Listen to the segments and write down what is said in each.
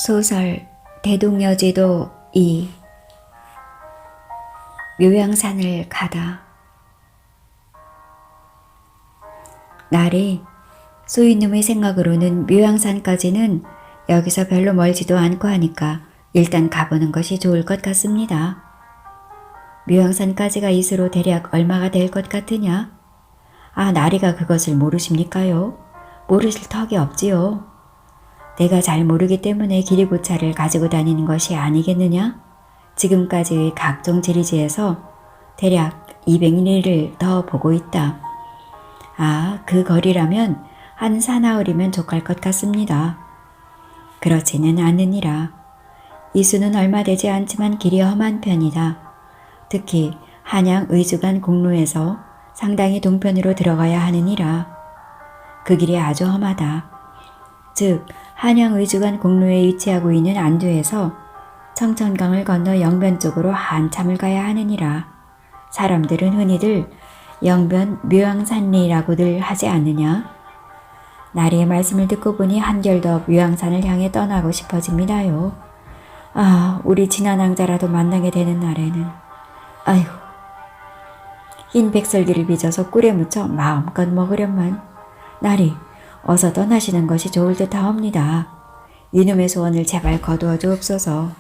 소설 대동여제도 2 묘양산을 가다. 날이 소인놈의 생각으로는 묘양산까지는 여기서 별로 멀지도 않고 하니까 일단 가보는 것이 좋을 것 같습니다. 묘양산까지가 이수로 대략 얼마가 될 것 같으냐? 아, 나리가 그것을 모르십니까요? 모르실 턱이 없지요. 내가 잘 모르기 때문에 기리고차를 가지고 다니는 것이 아니겠느냐? 지금까지의 각종 지리지에서 대략 200리를 더 보고 있다. 아, 그 거리라면 한 사나흘이면 족할 것 같습니다. 그렇지는 않으니라. 이수는 얼마 되지 않지만 길이 험한 편이다. 특히 한양 의주간 공로에서 상당히 동편으로 들어가야 하느니라. 그 길이 아주 험하다. 즉 한양 의주간 공로에 위치하고 있는 안두에서 청천강을 건너 영변 쪽으로 한참을 가야 하느니라. 사람들은 흔히들 영변 묘양산리라고들 하지 않느냐? 나리의 말씀을 듣고 보니 한결 더 묘양산을 향해 떠나고 싶어집니다요. 아, 우리 지난 왕자라도 만나게 되는 날에는. 아이고, 흰 백설기를 빚어서 꿀에 묻혀 마음껏 먹으련만. 나리, 어서 떠나시는 것이 좋을 듯 하옵니다. 이놈의 소원을 제발 거두어 주옵소서.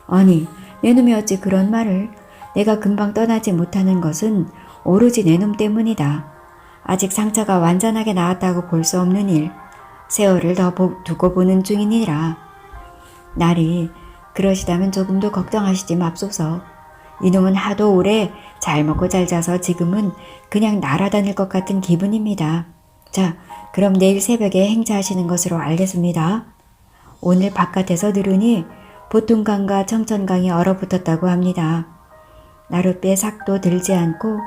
아니, 내 놈이 어찌 그런 말을. 내가 금방 떠나지 못하는 것은 오로지 내 놈 때문이다. 아직 상처가 완전하게 나았다고 볼 수 없는 일, 세월을 더 두고 보는 중이니라. 나리, 그러시다면 조금도 걱정하시지 맙소서. 이놈은 하도 오래 잘 먹고 잘 자서 지금은 그냥 날아다닐 것 같은 기분입니다. 자, 그럼 내일 새벽에 행차하시는 것으로 알겠습니다. 오늘 바깥에서 들으니 보통강과 청천강이 얼어붙었다고 합니다. 나룻배 삭도 들지 않고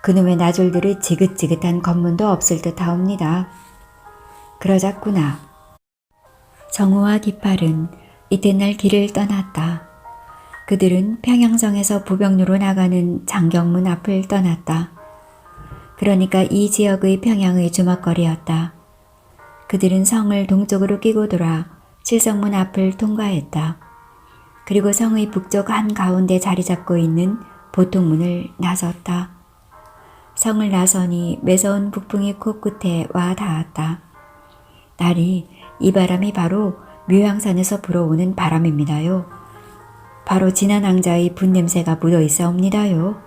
그놈의 나졸들의 지긋지긋한 검문도 없을 듯 하옵니다. 그러자꾸나. 정우와 기팔은 이튿날 길을 떠났다. 그들은 평양성에서 부병로로 나가는 장경문 앞을 떠났다. 그러니까 이 지역의 평양의 주막거리였다. 그들은 성을 동쪽으로 끼고 돌아 칠성문 앞을 통과했다. 그리고 성의 북쪽 한가운데 자리 잡고 있는 보통문을 나섰다. 성을 나서니 매서운 북풍이 코끝에 와 닿았다. 날이 이 바람이 바로 묘양산에서 불어오는 바람입니다요. 바로 지난 왕자의 분냄새가 묻어 있사옵니다요.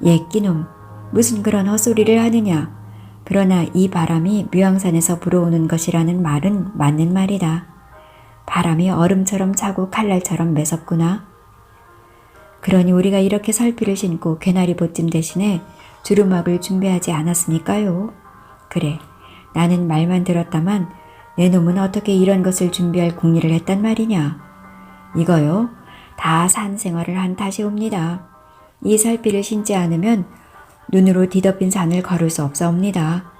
옛기놈, 무슨 그런 헛소리를 하느냐. 그러나 이 바람이 묘양산에서 불어오는 것이라는 말은 맞는 말이다. 바람이 얼음처럼 차고 칼날처럼 매섭구나. 그러니 우리가 이렇게 설피를 신고 괴나리 보찜 대신에 주루막을 준비하지 않았습니까요? 그래, 나는 말만 들었다만 내 놈은 어떻게 이런 것을 준비할 궁리를 했단 말이냐. 이거요, 다 산 생활을 한 탓이옵니다. 이 설피를 신지 않으면 눈으로 뒤덮인 산을 걸을 수 없사옵니다.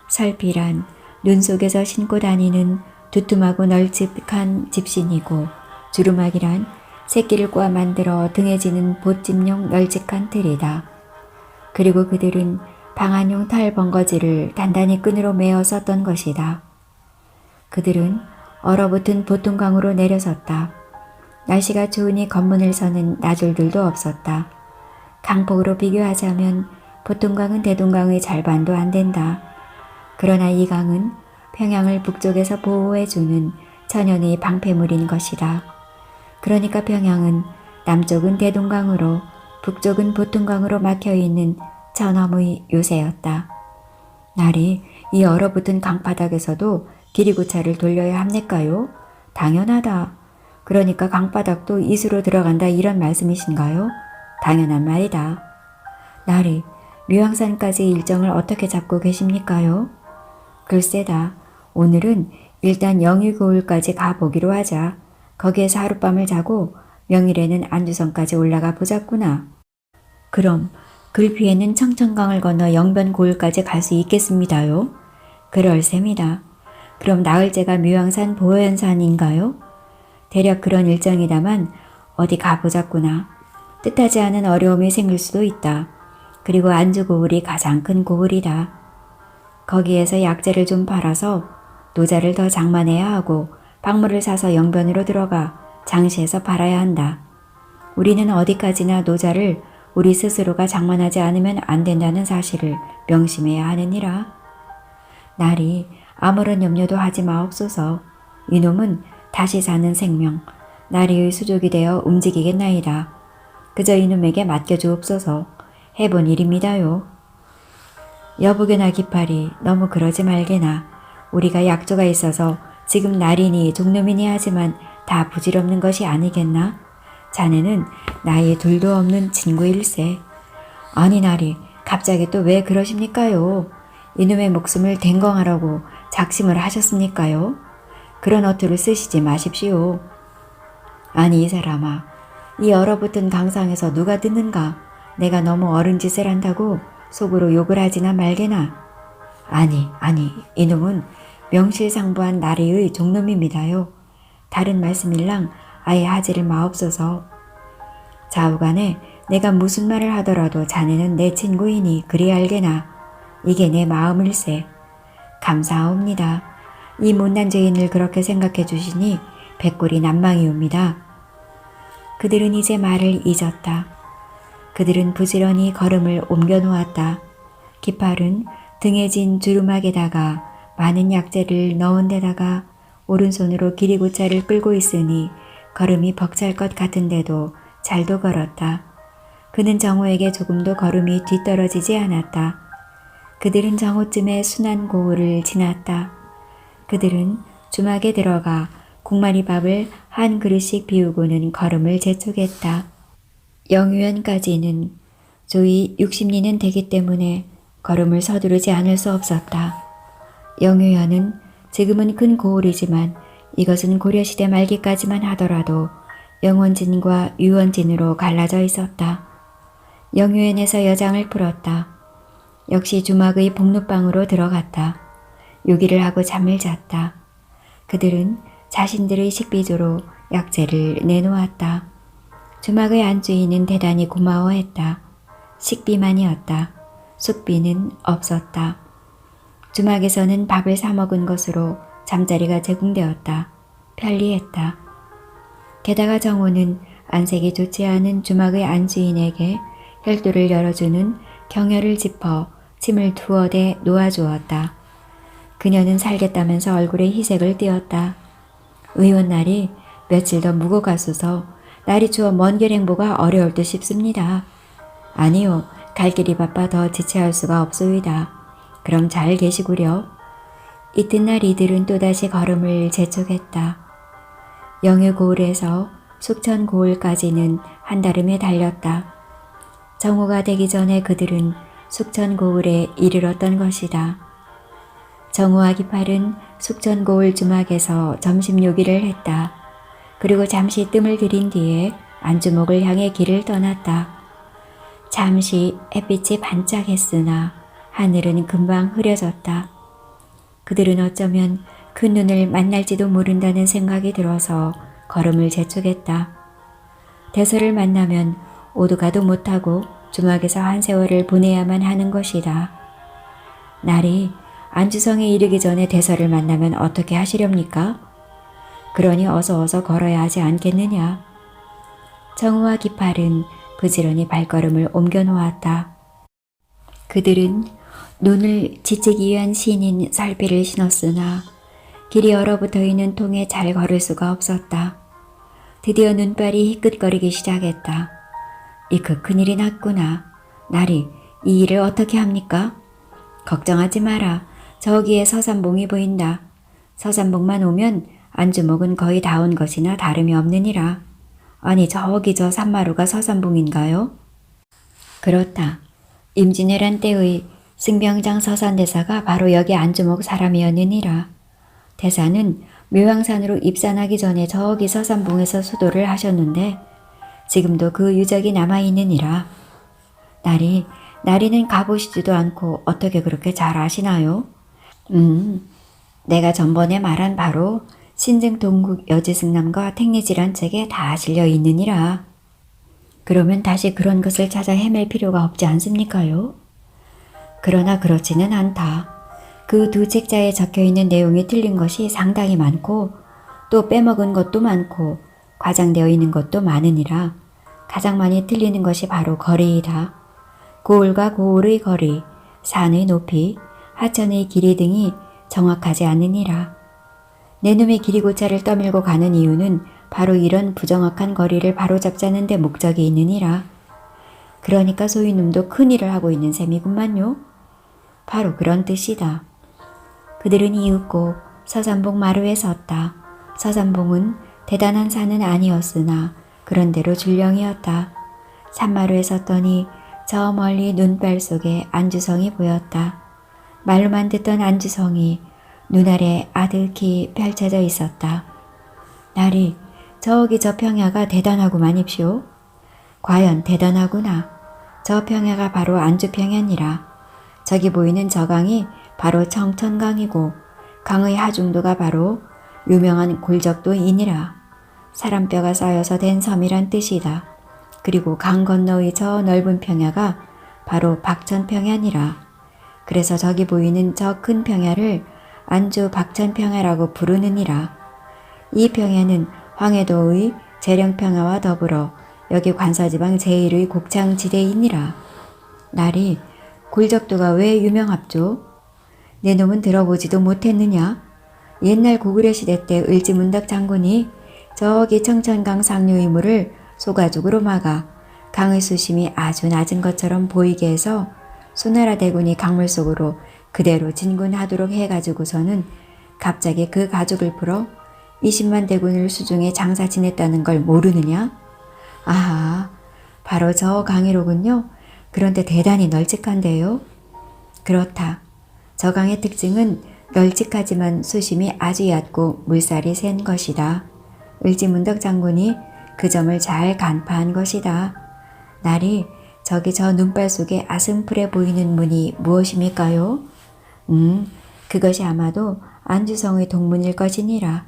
설피란 눈 속에서 신고 다니는 두툼하고 널찍한 집신이고, 주루막이란 새끼를 꼬아 만들어 등에 지는 보찜용 널찍한 틀이다. 그리고 그들은 방한용 털 번거지를 단단히 끈으로 매어 썼던 것이다. 그들은 얼어붙은 보통강으로 내려섰다. 날씨가 좋으니 검문을 서는 나졸들도 없었다. 강폭으로 비교하자면 보통강은 대동강의 절반도 안 된다. 그러나 이 강은 평양을 북쪽에서 보호해주는 천연의 방패물인 것이다. 그러니까 평양은 남쪽은 대동강으로 북쪽은 보통강으로 막혀있는 전엄의 요새였다. 날이 이 얼어붙은 강바닥에서도 기리고차를 돌려야 합니까요? 당연하다. 그러니까 강바닥도 이수로 들어간다 이런 말씀이신가요? 당연한 말이다. 날이 묘양산까지 일정을 어떻게 잡고 계십니까요? 글쎄다. 오늘은 일단 영유고을까지 가보기로 하자. 거기에서 하룻밤을 자고 명일에는 안두성까지 올라가 보자꾸나. 그럼 글피에는 청천강을 건너 영변고을까지 갈 수 있겠습니다요? 그럴 셈이다. 그럼 나흘째가 묘양산 보현산인가요? 대략 그런 일정이다만 어디 가보자꾸나. 뜻하지 않은 어려움이 생길 수도 있다. 그리고 안주고을이 가장 큰 고을이다. 거기에서 약재를 좀 팔아서 노자를 더 장만해야 하고 박물을 사서 영변으로 들어가 장시해서 팔아야 한다. 우리는 어디까지나 노자를 우리 스스로가 장만하지 않으면 안 된다는 사실을 명심해야 하느니라. 날이 아무런 염려도 하지 마옵소서. 이놈은 다시 사는 생명, 나리의 수족이 되어 움직이겠나이다. 그저 이놈에게 맡겨주옵소서. 해본 일입니다요. 여보게나 기팔이 너무 그러지 말게나. 우리가 약조가 있어서 지금 날이니 종놈이니 하지만 다 부질없는 것이 아니겠나? 자네는 나이 둘도 없는 친구일세. 아니 나리, 갑자기 또 왜 그러십니까요? 이놈의 목숨을 댕거하라고 작심을 하셨습니까요? 그런 어투를 쓰시지 마십시오. 아니 이 사람아, 이 얼어붙은 강상에서 누가 듣는가? 내가 너무 어른 짓을 한다고 속으로 욕을 하지나 말게나. 아니 이놈은 명실상부한 나리의 종놈입니다요. 다른 말씀일랑 아예 하지를 마옵소서. 좌우간에 내가 무슨 말을 하더라도 자네는 내 친구이니 그리 알게나. 이게 내 마음일세. 감사하옵니다. 이 못난 죄인을 그렇게 생각해 주시니 백골이 난망이옵니다. 그들은 이제 말을 잊었다. 그들은 부지런히 걸음을 옮겨 놓았다. 기팔은 등에 진 주루막에다가 많은 약재를 넣은 데다가 오른손으로 기리고차를 끌고 있으니 걸음이 벅찰 것 같은데도 잘도 걸었다. 그는 정호에게 조금도 걸음이 뒤떨어지지 않았다. 그들은 정오쯤에 순한 고을을 지났다. 그들은 주막에 들어가 국마리밥을 한 그릇씩 비우고는 걸음을 재촉했다. 영유연까지는 조이 60리는 되기 때문에 걸음을 서두르지 않을 수 없었다. 영유연은 지금은 큰 고을이지만 이것은 고려시대 말기까지만 하더라도 영원진과 유원진으로 갈라져 있었다. 영유연에서 여장을 풀었다. 역시 주막의 복룻방으로 들어갔다. 요기를 하고 잠을 잤다. 그들은 자신들의 식비조로 약재를 내놓았다. 주막의 안주인은 대단히 고마워했다. 식비만이었다. 숙비는 없었다. 주막에서는 밥을 사 먹은 것으로 잠자리가 제공되었다. 편리했다. 게다가 정호는 안색이 좋지 않은 주막의 안주인에게 혈도를 열어주는 경혈을 짚어 침을 두어 대 놓아주었다. 그녀는 살겠다면서 얼굴에 희색을 띠었다. 의원날이 며칠 더 묵어 가소서. 날이 추워 먼 길 행보가 어려울 듯 싶습니다. 아니요, 갈 길이 바빠 더 지체할 수가 없소이다. 그럼 잘 계시구려. 이튿날 이들은 또다시 걸음을 재촉했다. 영유고을에서 숙천고을까지는 한달음에 달렸다. 정오가 되기 전에 그들은 숙천고을에 이르렀던 것이다. 정오와 기팔은 숙천고을 주막에서 점심 요기를 했다. 그리고 잠시 뜸을 들인 뒤에 안주목을 향해 길을 떠났다. 잠시 햇빛이 반짝했으나 하늘은 금방 흐려졌다. 그들은 어쩌면 그 눈을 만날지도 모른다는 생각이 들어서 걸음을 재촉했다. 대서를 만나면 오도가도 못하고 주막에서 한 세월을 보내야만 하는 것이다. 날이 안주성에 이르기 전에 대서를 만나면 어떻게 하시렵니까? 그러니 어서 걸어야 하지 않겠느냐. 정우와 기팔은 부지런히 발걸음을 옮겨 놓았다. 그들은 눈을 지치기 위한 신인 살피를 신었으나 길이 얼어붙어 있는 통에 잘 걸을 수가 없었다. 드디어 눈발이 희끗거리기 시작했다. 이크 큰일이 났구나. 날이 이 일을 어떻게 합니까? 걱정하지 마라. 저기에 서산봉이 보인다. 서산봉만 오면 안주목은 거의 다 온 것이나 다름이 없느니라. 아니 저기 저 산마루가 서산봉인가요? 그렇다. 임진왜란 때의 승병장 서산대사가 바로 여기 안주목 사람이었느니라. 대사는 묘향산으로 입산하기 전에 저기 서산봉에서 수도를 하셨는데 지금도 그 유적이 남아있느니라. 나리는 가보시지도 않고 어떻게 그렇게 잘 아시나요? 내가 전번에 말한 바로 신증 동국 여지승남과 택리지란 책에 다 실려 있느니라. 그러면 다시 그런 것을 찾아 헤맬 필요가 없지 않습니까요? 그러나 그렇지는 않다. 그 두 책자에 적혀있는 내용이 틀린 것이 상당히 많고 또 빼먹은 것도 많고 과장되어 있는 것도 많으니라. 가장 많이 틀리는 것이 바로 거리이다. 고을과 고을의 거리, 산의 높이, 하천의 길이 등이 정확하지 않으니라. 내 놈의 길이고차를 떠밀고 가는 이유는 바로 이런 부정확한 거리를 바로잡자는 데 목적이 있느니라. 그러니까 소인놈도 큰일을 하고 있는 셈이구만요. 바로 그런 뜻이다. 그들은 이윽고 서산봉 마루에 섰다. 서산봉은 대단한 산은 아니었으나 그런대로 줄령이었다. 산마루에 섰더니 저 멀리 눈발 속에 안주성이 보였다. 말로만 듣던 안주성이 눈 아래 아득히 펼쳐져 있었다. 나리, 저기 저 평야가 대단하구만 입시오. 과연 대단하구나. 저 평야가 바로 안주평야니라. 저기 보이는 저 강이 바로 청천강이고 강의 하중도가 바로 유명한 골적도이니라. 사람뼈가 쌓여서 된 섬이란 뜻이다. 그리고 강 건너의 저 넓은 평야가 바로 박천평야니라. 그래서 저기 보이는 저 큰 평야를 안주 박천평야라고 부르느니라. 이 평야는 황해도의 재령평야와 더불어 여기 관서지방 제1의 곡창지대이니라. 나리, 골적도가 왜 유명합죠? 내 놈은 들어보지도 못했느냐? 옛날 고구려 시대 때 을지문덕 장군이 저기 청천강 상류의 물을 소가죽으로 막아 강의 수심이 아주 낮은 것처럼 보이게 해서 수나라 대군이 강물 속으로 그대로 진군하도록 해가지고서는 갑자기 그 가죽을 풀어 20만 대군을 수중에 장사 지냈다는 걸 모르느냐? 아하, 바로 저 강이로군요. 그런데 대단히 널찍한데요. 그렇다. 저 강의 특징은 널찍하지만 수심이 아주 얕고 물살이 센 것이다. 을지문덕 장군이 그 점을 잘 간파한 것이다. 나리, 저기 저 눈발 속에 아슴풀에 보이는 문이 무엇입니까요? 그것이 아마도 안주성의 동문일 것이니라.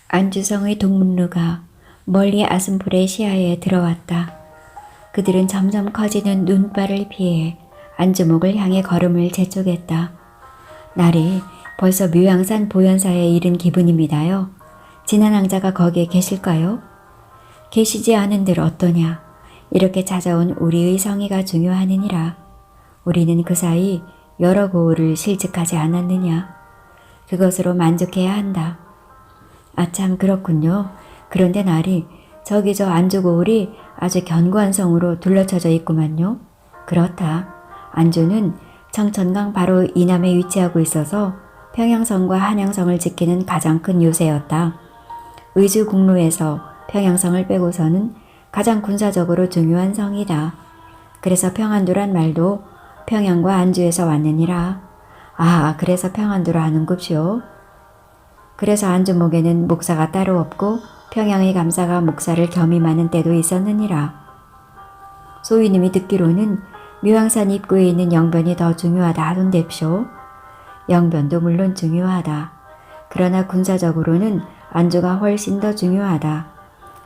안주성의 동문루가 멀리 아슴풀의 시야에 들어왔다. 그들은 점점 커지는 눈발을 피해 안주목을 향해 걸음을 재촉했다. 날이 벌써 묘양산 보현사에 이른 기분입니다요. 진한 왕자가 거기에 계실까요? 계시지 않은들 어떠냐. 이렇게 찾아온 우리의 성의가 중요하느니라. 우리는 그 사이 여러 고을을 실직하지 않았느냐. 그것으로 만족해야 한다. 아참 그렇군요. 그런데 날이 저기 저 안주고을이 아주 견고한 성으로 둘러쳐져 있구만요. 그렇다. 안주는 청천강 바로 이남에 위치하고 있어서 평양성과 한양성을 지키는 가장 큰 요새였다. 의주 국로에서 평양성을 빼고서는 가장 군사적으로 중요한 성이다. 그래서 평안도란 말도 평양과 안주에서 왔느니라. 아, 그래서 평안도로 하는급시오. 그래서 안주목에는 목사가 따로 없고 평양의 감사가 목사를 겸임하는 때도 있었느니라. 소위님이 듣기로는 묘양산 입구에 있는 영변이 더 중요하다 하던데쇼. 영변도 물론 중요하다. 그러나 군사적으로는 안주가 훨씬 더 중요하다.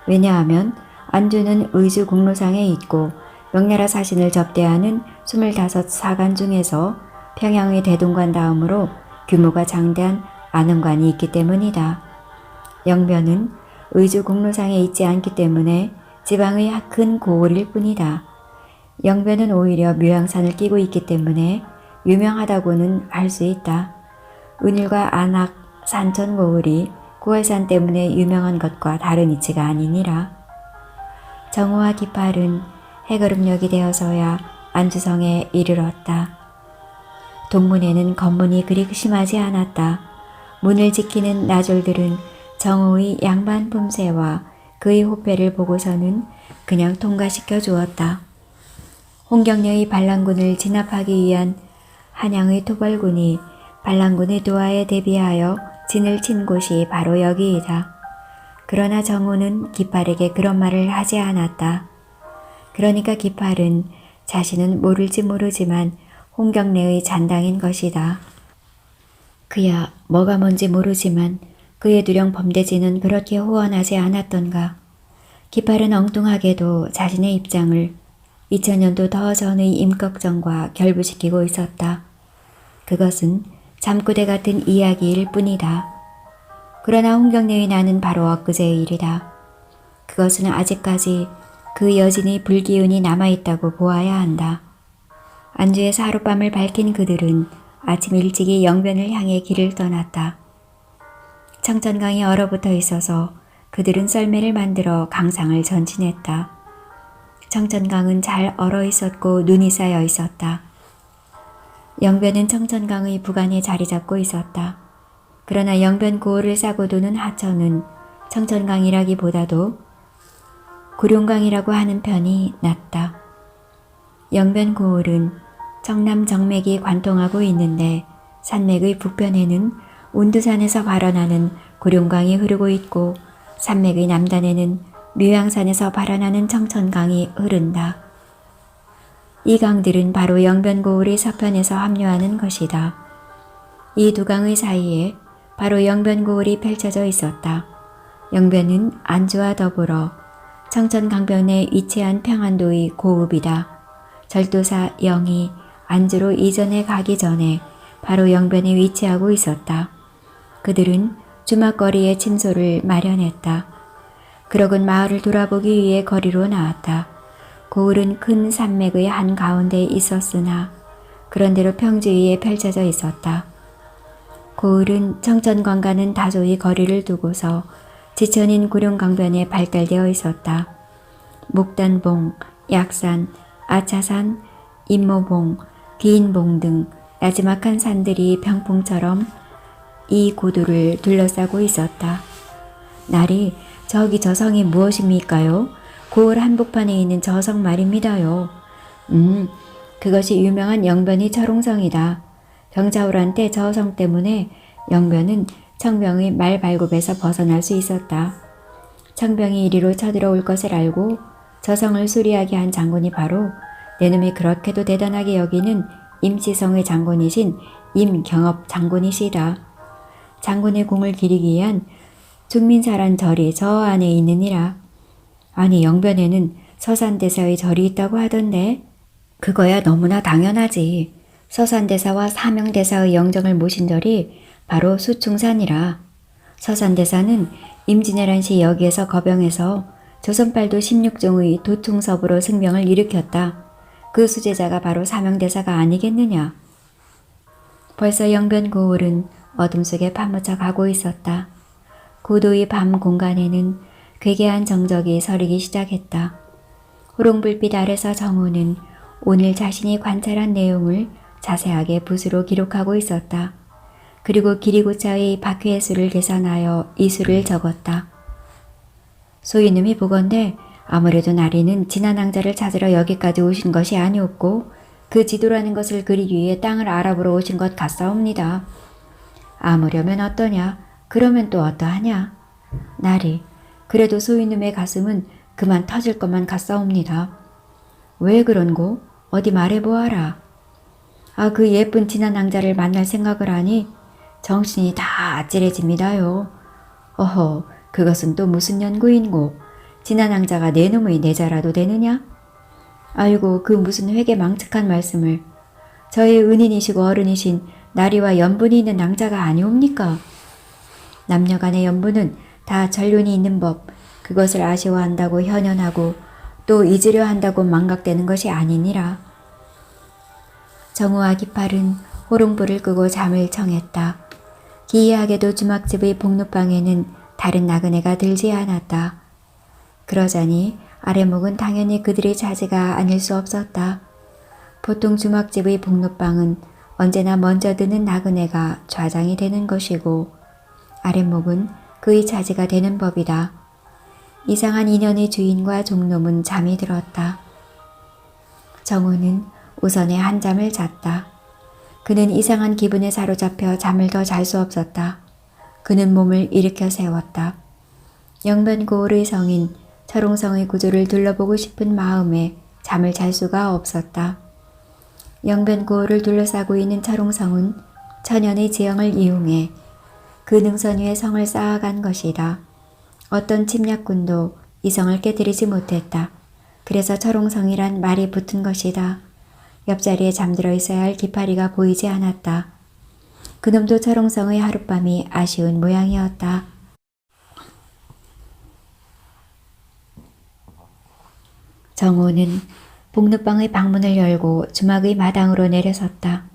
왜냐하면 안주는 의주 공로상에 있고 명나라 사신을 접대하는 25사관 중에서 평양의 대동관 다음으로 규모가 장대한 안흥관이 있기 때문이다. 영변은 의주 공로상에 있지 않기 때문에 지방의 큰 고을일 뿐이다. 영변은 오히려 묘양산을 끼고 있기 때문에 유명하다고는 할 수 있다. 은율과 안악, 산천 고을이 고해산 때문에 유명한 것과 다른 이치가 아니니라. 정오와 기팔은 해거름역이 되어서야 안주성에 이르렀다. 동문에는 검문이 그리 심하지 않았다. 문을 지키는 나졸들은 정오의 양반 품새와 그의 호패를 보고서는 그냥 통과시켜 주었다. 홍경려의 반란군을 진압하기 위한 한양의 토벌군이 반란군의 도하에 대비하여 진을 친 곳이 바로 여기이다. 그러나 정우는 기팔에게 그런 말을 하지 않았다. 그러니까 기팔은 자신은 모를지 모르지만 홍경래의 잔당인 것이다. 그야 뭐가 뭔지 모르지만 그의 두령 범대지는 그렇게 호언하지 않았던가. 기팔은 엉뚱하게도 자신의 입장을 2000년도 더 전의 임꺽정과 결부시키고 있었다. 그것은 잠꼬대 같은 이야기일 뿐이다. 그러나 홍경래의 나는 바로 엊그제의 일이다. 그것은 아직까지 그 여진이 불기운이 남아있다고 보아야 한다. 안주에서 하룻밤을 밝힌 그들은 아침 일찍이 영변을 향해 길을 떠났다. 청천강이 얼어붙어 있어서 그들은 썰매를 만들어 강상을 전진했다. 청천강은 잘 얼어 있었고 눈이 쌓여 있었다. 영변은 청천강의 부간에 자리 잡고 있었다. 그러나 영변 고을을 싸고 도는 하천은 청천강이라기보다도 구룡강이라고 하는 편이 낫다. 영변 고을은 청남 정맥이 관통하고 있는데 산맥의 북편에는 운두산에서 발원하는 구룡강이 흐르고 있고 산맥의 남단에는 묘양산에서 발원하는 청천강이 흐른다. 이 강들은 바로 영변 고을의 서편에서 합류하는 것이다. 이 두 강의 사이에 바로 영변 고을이 펼쳐져 있었다. 영변은 안주와 더불어 청천강변에 위치한 평안도의 고읍이다. 절도사 영이 안주로 이전에 가기 전에 바로 영변에 위치하고 있었다. 그들은 주막거리에 침소를 마련했다. 그러곤 마을을 돌아보기 위해 거리로 나왔다. 고을은 큰 산맥의 한가운데 있었으나 그런대로 평지 위에 펼쳐져 있었다. 고을은 청천강과는 다소의 거리를 두고서 지천인 구룡강변에 발달되어 있었다. 목단봉, 약산, 아차산, 임모봉, 기인봉 등 나지막한 산들이 병풍처럼 이 고도를 둘러싸고 있었다. 나리, 저기 저 성이 무엇입니까요? 고을 한복판에 있는 저 성 말입니다요. 그것이 유명한 영변이 철옹성이다. 병자호란 때 저 성 때문에 영변은 청병의 말발굽에서 벗어날 수 있었다. 청병이 이리로 쳐들어올 것을 알고 저 성을 수리하게 한 장군이 바로 내 놈이 그렇게도 대단하게 여기는 임시성의 장군이신 임경업 장군이시다. 장군의 공을 기리기 위한 중민사란 절이 저 안에 있느니라. 아니 영변에는 서산대사의 절이 있다고 하던데. 그거야 너무나 당연하지. 서산대사와 사명대사의 영정을 모신 절이 바로 수충산이라. 서산대사는 임진왜란 시 여기에서 거병해서 조선팔도 16종의 도충섭으로 승명을 일으켰다. 그 수제자가 바로 사명대사가 아니겠느냐. 벌써 영변 고을은 어둠 속에 파묻혀 가고 있었다. 고도의 밤 공간에는 괴괴한 정적이 서리기 시작했다. 호롱불빛 아래서 정호는 오늘 자신이 관찰한 내용을 자세하게 붓으로 기록하고 있었다. 그리고 기리고차의 박회의 수를 계산하여 이 수를 적었다. 소인님이 보건대 아무래도 나리는 지난 왕자를 찾으러 여기까지 오신 것이 아니었고 그 지도라는 것을 그리기 위해 땅을 알아보러 오신 것 같사옵니다. 아무려면 어떠냐? 그러면 또 어떠하냐? 나리, 그래도 소인님의 가슴은 그만 터질 것만 같사옵니다. 왜 그런고? 어디 말해보아라. 아, 그 예쁜 지난 왕자를 만날 생각을 하니 정신이 다 아찔해집니다요. 어허, 그것은 또 무슨 연구인고? 지난 왕자가 내 놈의 내자라도 되느냐? 아이고, 그 무슨 회개망측한 말씀을. 저의 은인이시고 어른이신 나리와 연분이 있는 왕자가 아니옵니까? 남녀간의 연분은 다 전륜이 있는 법, 그것을 아쉬워한다고 현연하고 또 잊으려 한다고 망각되는 것이 아니니라. 정우와 기팔은 호롱불을 끄고 잠을 청했다. 기이하게도 주막집의 복록방에는 다른 나그네가 들지 않았다. 그러자니 아래목은 당연히 그들의 차지가 아닐 수 없었다. 보통 주막집의 복록방은 언제나 먼저 드는 나그네가 좌장이 되는 것이고 아랫목은 그의 차지가 되는 법이다. 이상한 인연의 주인과 종놈은 잠이 들었다. 정우는 우선에 한잠을 잤다. 그는 이상한 기분에 사로잡혀 잠을 더 잘 수 없었다. 그는 몸을 일으켜 세웠다. 영변 고을의 성인 철옹성의 구조를 둘러보고 싶은 마음에 잠을 잘 수가 없었다. 영변 고을을 둘러싸고 있는 철옹성은 천연의 지형을 이용해 그 능선 위에 성을 쌓아간 것이다. 어떤 침략군도 이 성을 깨뜨리지 못했다. 그래서 철옹성이란 말이 붙은 것이다. 옆자리에 잠들어 있어야 할 기파리가 보이지 않았다. 그놈도 철옹성의 하룻밤이 아쉬운 모양이었다. 정호는 복눕방의 방문을 열고 주막의 마당으로 내려섰다.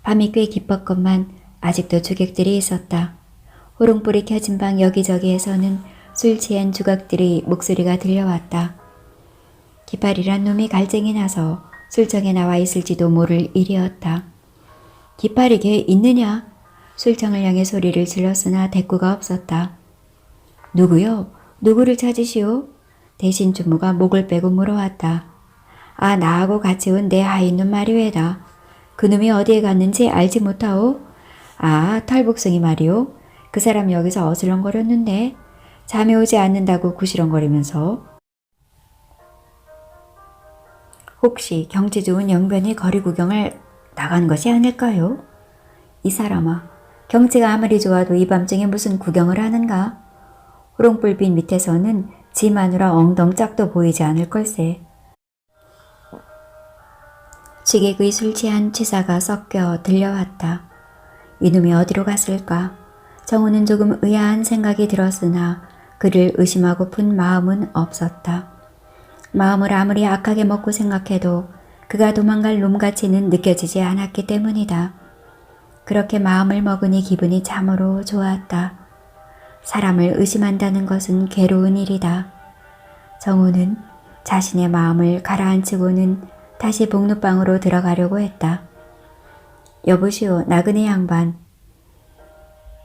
밤이 꽤 깊었건만 아직도 주객들이 있었다. 호롱불이 켜진 방 여기저기에서는 술 취한 주각들의 목소리가 들려왔다. 기팔이란 놈이 갈증이 나서 술청에 나와 있을지도 모를 일이었다. 기팔이 걔 있느냐? 술청을 향해 소리를 질렀으나 대꾸가 없었다. 누구요? 누구를 찾으시오? 대신 주무가 목을 빼고 물어왔다. 아, 나하고 같이 온 내 하인놈 말이외다. 그놈이 어디에 갔는지 알지 못하오? 아, 털복숭이 말이오. 그 사람 여기서 어슬렁거렸는데 잠이 오지 않는다고 구시렁거리면서. 혹시 경치 좋은 영변이 거리 구경을 나간 것이 아닐까요? 이 사람아, 경치가 아무리 좋아도 이 밤중에 무슨 구경을 하는가? 호롱불빛 밑에서는 지 마누라 엉덩짝도 보이지 않을 걸세. 취객의 술 취한 취사가 섞여 들려왔다. 이놈이 어디로 갔을까? 정우는 조금 의아한 생각이 들었으나 그를 의심하고픈 마음은 없었다. 마음을 아무리 악하게 먹고 생각해도 그가 도망갈 놈같이는 느껴지지 않았기 때문이다. 그렇게 마음을 먹으니 기분이 참으로 좋았다. 사람을 의심한다는 것은 괴로운 일이다. 정우는 자신의 마음을 가라앉히고는 다시 복눕방으로 들어가려고 했다. 여보시오, 나그네 양반.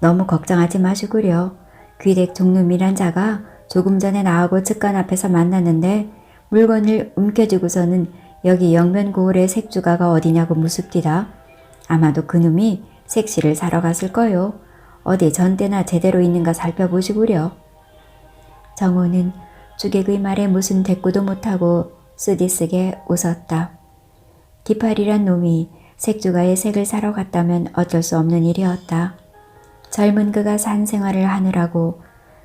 너무 걱정하지 마시구려. 귀댁 종놈이란 자가 조금 전에 나하고 측간 앞에서 만났는데 물건을 움켜쥐고서는 여기 영면고을의 색주가가 어디냐고 묻습디다. 아마도 그놈이 색시를 사러 갔을 거요. 어디 전대나 제대로 있는가 살펴보시구려. 정호는 주객의 말에 무슨 대꾸도 못하고 쓰디쓰게 웃었다. 기팔이란 놈이 색주가의 색을 사러 갔다면 어쩔 수 없는 일이었다. 젊은 그가 산 생활을 하느라고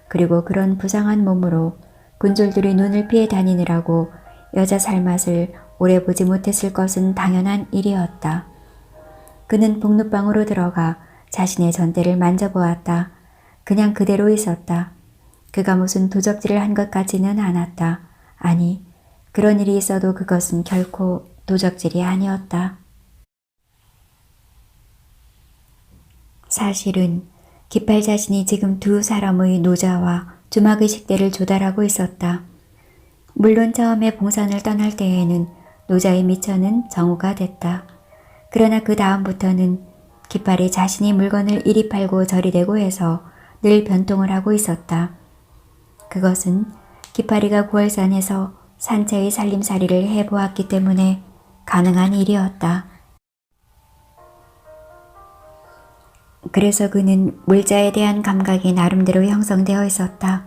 그리고 그런 부상한 몸으로 군졸들이 눈을 피해 다니느라고 여자 살맛을 오래 보지 못했을 것은 당연한 일이었다. 그는 복눕방으로 들어가 자신의 전대를 만져보았다. 그냥 그대로 있었다. 그가 무슨 도적질을 한 것 같지는 않았다. 아니, 그런 일이 있어도 그것은 결코 도적질이 아니었다. 사실은 기팔 자신이 지금 두 사람의 노자와 주막의 식대를 조달하고 있었다. 물론 처음에 봉산을 떠날 때에는 노자의 미처는 정우가 됐다. 그러나 그 다음부터는 기팔이 자신이 물건을 이리 팔고 저리 대고 해서 늘 변통을 하고 있었다. 그것은 기팔이가 구월산에서 산채의 살림살이를 해보았기 때문에 가능한 일이었다. 그래서 그는 물자에 대한 감각이 나름대로 형성되어 있었다.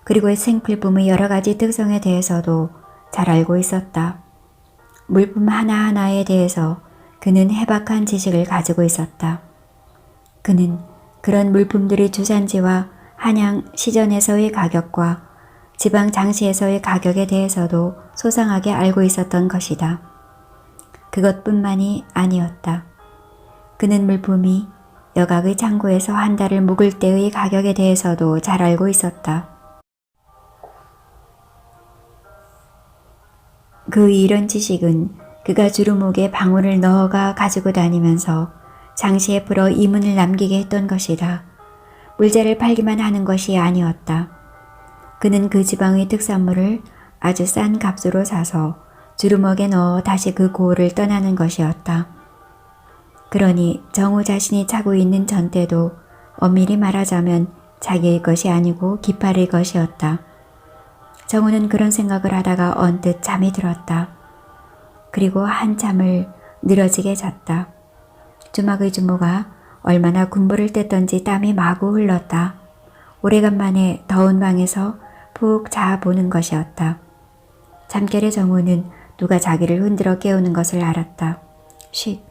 그리고 생필품의 여러 가지 특성에 대해서도 잘 알고 있었다. 물품 하나하나에 대해서 그는 해박한 지식을 가지고 있었다. 그는 그런 물품들의 주산지와 한양 시전에서의 가격과 지방 장시에서의 가격에 대해서도 소상하게 알고 있었던 것이다. 그것뿐만이 아니었다. 그는 물품이 여각의 창고에서 한 달을 묵을 때의 가격에 대해서도 잘 알고 있었다. 그 이런 지식은 그가 주루목에 방울을 넣어가 가지고 다니면서 장시에 풀어 이문을 남기게 했던 것이다. 물자를 팔기만 하는 것이 아니었다. 그는 그 지방의 특산물을 아주 싼 값으로 사서 주루목에 넣어 다시 그 고을을 떠나는 것이었다. 그러니 정우 자신이 차고 있는 전대도 엄밀히 말하자면 자기의 것이 아니고 기팔의 것이었다. 정우는 그런 생각을 하다가 언뜻 잠이 들었다. 그리고 한참을 늘어지게 잤다. 주막의 주모가 얼마나 군부를 뗐던지 땀이 마구 흘렀다. 오래간만에 더운 방에서 푹 자보는 것이었다. 잠결에 정우는 누가 자기를 흔들어 깨우는 것을 알았다. 쉿,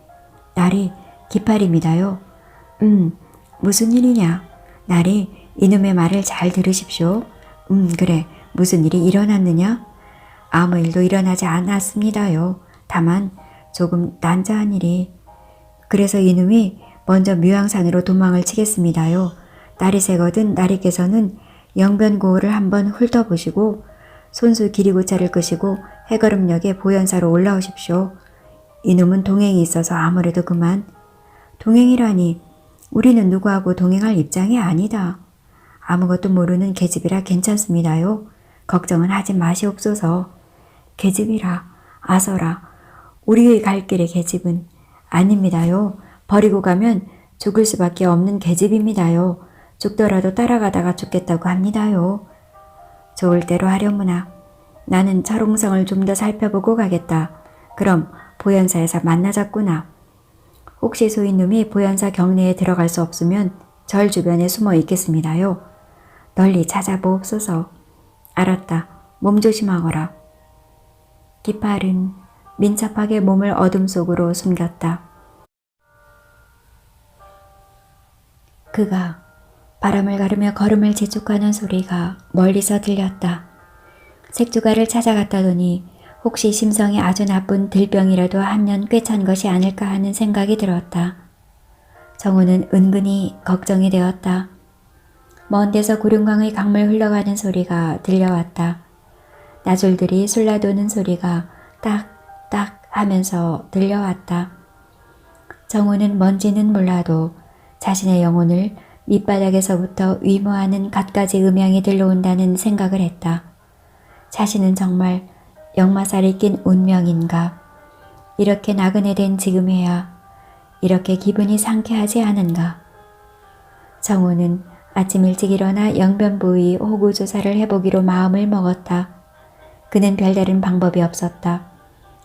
나리, 기팔입니다요. 무슨 일이냐? 나리, 이놈의 말을 잘 들으십시오. 그래, 무슨 일이 일어났느냐? 아무 일도 일어나지 않았습니다요. 다만 조금 난처한 일이. 그래서 이놈이 먼저 묘양산으로 도망을 치겠습니다요. 날이 새거든 나리께서는 영변고을을 한번 훑어보시고 손수 기리고차를 끄시고 해거름역에 보현사로 올라오십시오. 이놈은 동행이 있어서 아무래도 그만. 동행이라니 우리는 누구하고 동행할 입장이 아니다. 아무것도 모르는 계집이라 괜찮습니다요. 걱정은 하지 마시옵소서. 계집이라 아서라 우리의 갈 길의 계집은 아닙니다요. 버리고 가면 죽을 수밖에 없는 계집입니다요. 죽더라도 따라가다가 죽겠다고 합니다요. 좋을 대로 하려무나 나는 철옹성을 좀 더 살펴보고 가겠다. 그럼 보현사에서 만나자꾸나. 혹시 소인놈이 보현사 경내에 들어갈 수 없으면 절 주변에 숨어 있겠습니다요. 널리 찾아보옵소서. 알았다. 몸 조심하거라. 기팔은 민첩하게 몸을 어둠 속으로 숨겼다. 그가 바람을 가르며 걸음을 재촉하는 소리가 멀리서 들렸다. 색주가를 찾아갔다더니 혹시 심성이 아주 나쁜 들병이라도 한 년 꿰찬 것이 아닐까 하는 생각이 들었다. 정우는 은근히 걱정이 되었다. 먼 데서 구룡강의 강물 흘러가는 소리가 들려왔다. 나졸들이 술라도는 소리가 딱딱 하면서 들려왔다. 정우는 뭔지는 몰라도 자신의 영혼을 밑바닥에서부터 위무하는 갖가지 음향이 들려온다는 생각을 했다. 자신은 정말 역마살이 낀 운명인가? 이렇게 나그네 된 지금에야 이렇게 기분이 상쾌하지 않은가? 정우는 아침 일찍 일어나 영변부의 호구조사를 해보기로 마음을 먹었다. 그는 별다른 방법이 없었다.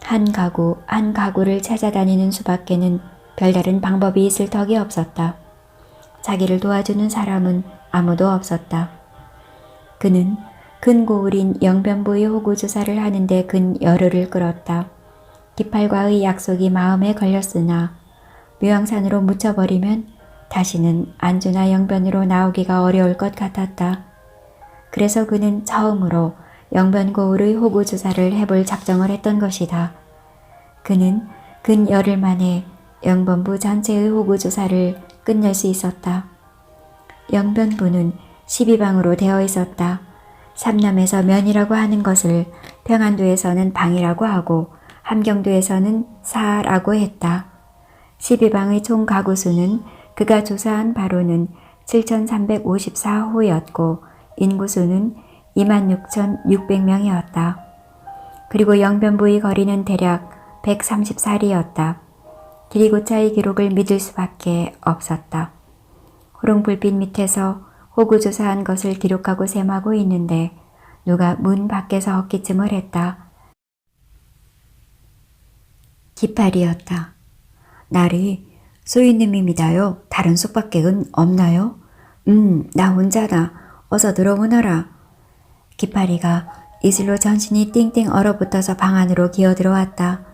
한 가구 한 가구를 찾아다니는 수밖에는 별다른 방법이 있을 턱이 없었다. 자기를 도와주는 사람은 아무도 없었다. 그는 근고울인 영변부의 호구조사를 하는데 근 열흘을 끌었다. 기팔과의 약속이 마음에 걸렸으나 묘양산으로 묻혀버리면 다시는 안주나 영변으로 나오기가 어려울 것 같았다. 그래서 그는 처음으로 영변고을의 호구조사를 해볼 작정을 했던 것이다. 그는 근 열흘 만에 영변부 전체의 호구조사를 끝낼 수 있었다. 영변부는 12방으로 되어 있었다. 삼남에서 면이라고 하는 것을 평안도에서는 방이라고 하고 함경도에서는 사라고 했다. 12방의 총 가구수는 그가 조사한 바로는 7,354호였고 인구수는 26,600명이었다. 그리고 영변부의 거리는 대략 134리였다. 기리고차의 기록을 믿을 수밖에 없었다. 호롱불빛 밑에서 호구조사한 것을 기록하고 셈하고 있는데 누가 문 밖에서 헛기침을 했다. 기팔이었다. 날이 소인님입니다요. 다른 숙박객은 없나요? 나 혼자다. 어서 들어오너라. 기팔이가 이슬로 전신이 띵띵 얼어붙어서 방 안으로 기어들어왔다.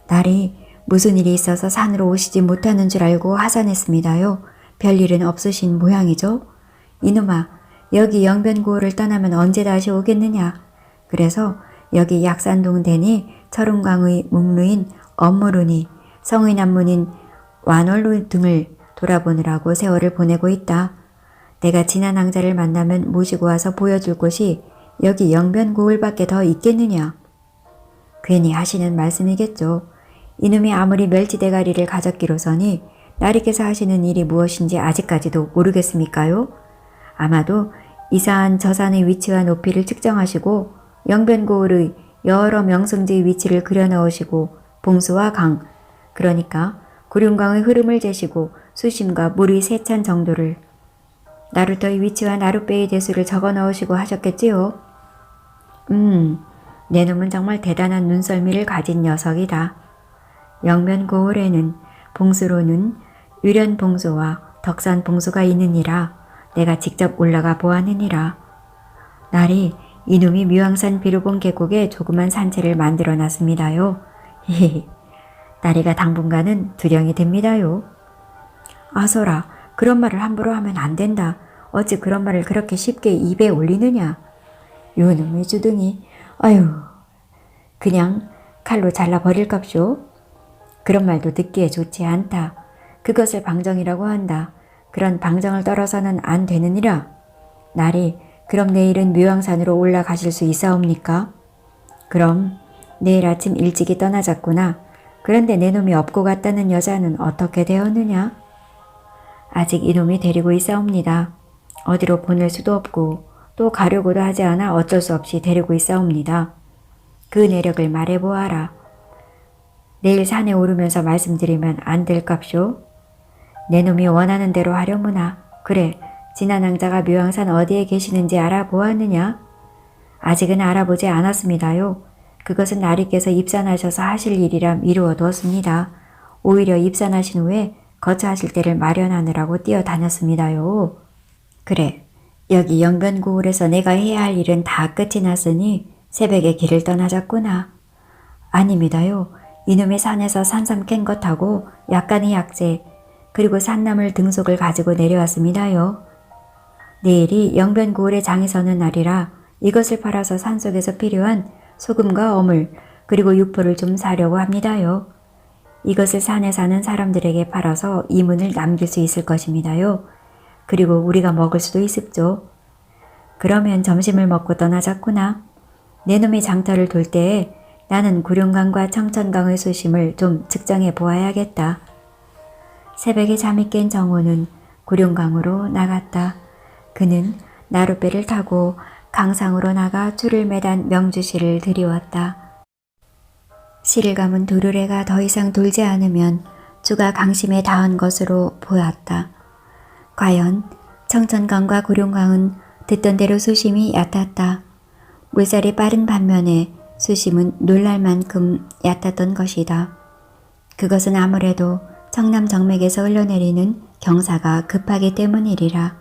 날이 무슨 일이 있어서 산으로 오시지 못하는 줄 알고 하산했습니다요. 별일은 없으신 모양이죠? 이놈아, 여기 영변고을을 떠나면 언제 다시 오겠느냐? 그래서 여기 약산동 대니 철웅강의 묵루인 엄무루니 성의 남문인 완월루 등을 돌아보느라고 세월을 보내고 있다. 내가 진한 낭자를 만나면 모시고 와서 보여줄 곳이 여기 영변고을밖에 더 있겠느냐? 괜히 하시는 말씀이겠죠. 이놈이 아무리 멸치대가리를 가졌기로서니 나리께서 하시는 일이 무엇인지 아직까지도 모르겠습니까요? 아마도 이사한 저산의 위치와 높이를 측정하시고 영변고을의 여러 명성지의 위치를 그려넣으시고 봉수와 강, 그러니까 구룡강의 흐름을 재시고 수심과 물의 세찬 정도를 나루터의 위치와 나룻배의 대수를 적어 넣으시고 하셨겠지요? 내 놈은 정말 대단한 눈썰미를 가진 녀석이다. 영변고을에는 봉수로는 유련봉수와 덕산봉수가 있느니라 내가 직접 올라가 보았느니라. 날이 이놈이 묘양산 비루봉 계곡에 조그만 산채를 만들어 놨습니다요. 히히. 나리가 당분간은 두령이 됩니다요. 아서라, 그런 말을 함부로 하면 안 된다. 어찌 그런 말을 그렇게 쉽게 입에 올리느냐. 요놈의 주둥이. 아유, 그냥 칼로 잘라버릴갑쇼. 그런 말도 듣기에 좋지 않다. 그것을 방정이라고 한다. 그런 방정을 떨어서는 안 되느니라. 날이 그럼 내일은 묘양산으로 올라가실 수 있사옵니까? 그럼 내일 아침 일찍이 떠나자꾸나. 그런데 내 놈이 업고 갔다는 여자는 어떻게 되었느냐? 아직 이놈이 데리고 있사옵니다. 어디로 보낼 수도 없고 또 가려고도 하지 않아 어쩔 수 없이 데리고 있사옵니다. 그 내력을 말해보아라. 내일 산에 오르면서 말씀드리면 안 될깝쇼? 내 놈이 원하는 대로 하려무나. 그래, 진한 왕자가 묘양산 어디에 계시는지 알아보았느냐? 아직은 알아보지 않았습니다요. 그것은 나리께서 입산하셔서 하실 일이라 미루어두었습니다. 오히려 입산하신 후에 거처하실 때를 마련하느라고 뛰어다녔습니다요. 그래, 여기 영변고을에서 내가 해야 할 일은 다 끝이 났으니 새벽에 길을 떠나자꾸나. 아닙니다요. 이놈이 산에서 산삼 캔 것하고 약간의 약재 그리고 산나물 등속을 가지고 내려왔습니다요. 내일이 영변고을의 장이 서는 날이라 이것을 팔아서 산속에서 필요한 소금과 어물 그리고 육포를 좀 사려고 합니다요. 이것을 산에 사는 사람들에게 팔아서 이문을 남길 수 있을 것입니다요. 그리고 우리가 먹을 수도 있습죠. 그러면 점심을 먹고 떠나자꾸나. 내 놈이 장터를 돌 때에 나는 구룡강과 청천강의 수심을 좀 측정해 보아야겠다. 새벽에 잠이 깬 정호는 구룡강으로 나갔다. 그는 나룻배를 타고 강상으로 나가 줄을 매단 명주시를 들이웠다. 시를 감은 두루레가 더 이상 돌지 않으면 주가 강심에 닿은 것으로 보였다. 과연 청천강과 구룡강은 듣던 대로 수심이 얕았다. 물살이 빠른 반면에 수심은 놀랄 만큼 얕았던 것이다. 그것은 아무래도 청남 정맥에서 흘러내리는 경사가 급하기 때문이리라.